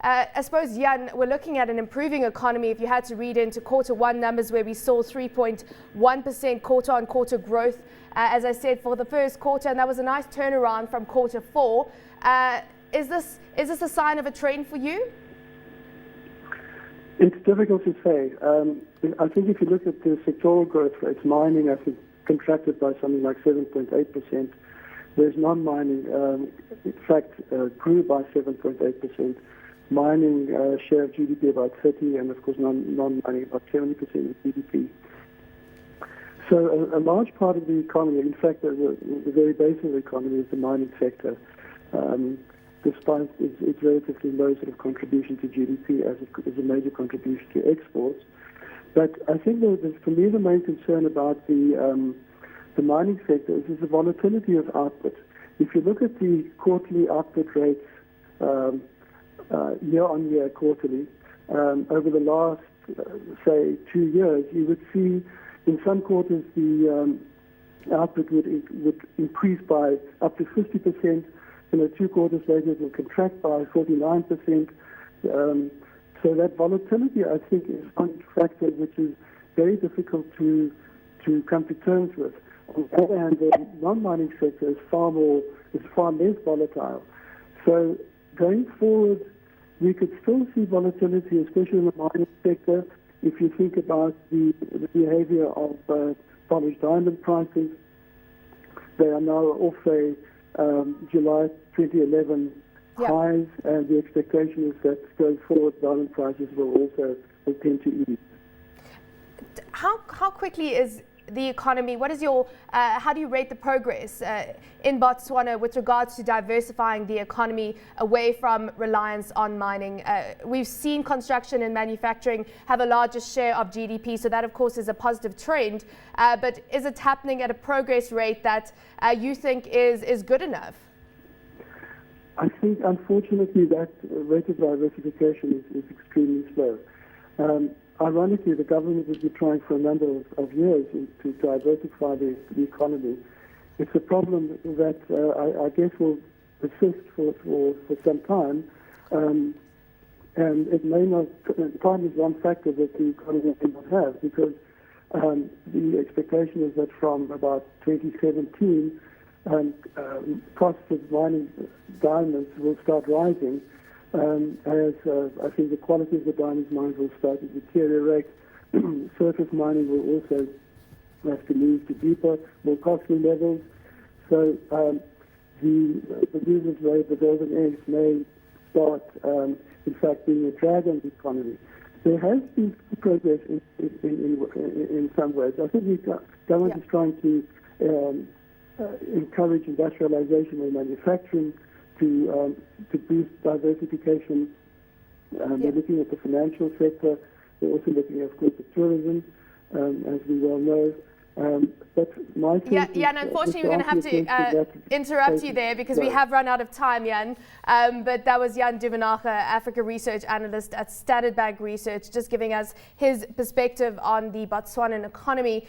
I suppose, Jan, we're looking at an improving economy. If you had to read into Q1 numbers where we saw 3.1% quarter-on-quarter growth, as I said, for the first quarter, and that was a nice turnaround from Q4. Is this a sign of a trend for you? It's difficult to say. I think if you look at the sectoral growth rates, mining, I think, contracted by something like 7.8%. Whereas non-mining, in fact, grew by 7.8%. Mining share of GDP about 30%, and of course non-mining about 70% of GDP. So a large part of the economy, in fact, the very base of the economy is the mining sector. Despite its relatively low sort of contribution to GDP as a major contribution to exports. But I think for me the main concern about the mining sector is the volatility of output. If you look at the quarterly output rates year-on-year quarterly, over the last, say, 2 years, you would see in some quarters the output would increase by up to 50%. 2 quarters later it will contract by 49%. So that volatility, I think, is one factor which is very difficult to come to terms with. On the other hand, the non-mining sector is far less volatile. So going forward, we could still see volatility, especially in the mining sector. If you think about the behavior of polished diamond prices, they are now off a July 2011 highs, and the expectation is that going forward, diamond prices will tend to ease. How quickly is the economy? What is your? How do you rate the progress in Botswana with regards to diversifying the economy away from reliance on mining? We've seen construction and manufacturing have a larger share of GDP, so that of course is a positive trend. But is it happening at a progress rate that you think is good enough? I think, unfortunately, that rate of diversification is extremely slow. Ironically, the government has been trying for a number of years to diversify the economy. It's a problem that I guess will persist for some time, and it may not. Time is one factor that the economy may not have, because the expectation is that from about 2017, costs of mining diamonds will start rising. As I think the quality of the diamond mines will start to deteriorate. Surface mining will also have to move to deeper, more costly levels. So the movement rate, the golden age, may start, in fact, being a drag on the economy. There has been progress in some ways. I think the government is trying to encourage industrialization and manufacturing, to boost diversification. They're looking at the financial sector. They're also looking, of course, at tourism, as we well know. But my Jan, unfortunately, we're going to have to interrupt you there because we have run out of time, Jan. But that was Jan Duvenage, Africa Research Analyst at Standard Bank Research, just giving us his perspective on the Botswanan economy.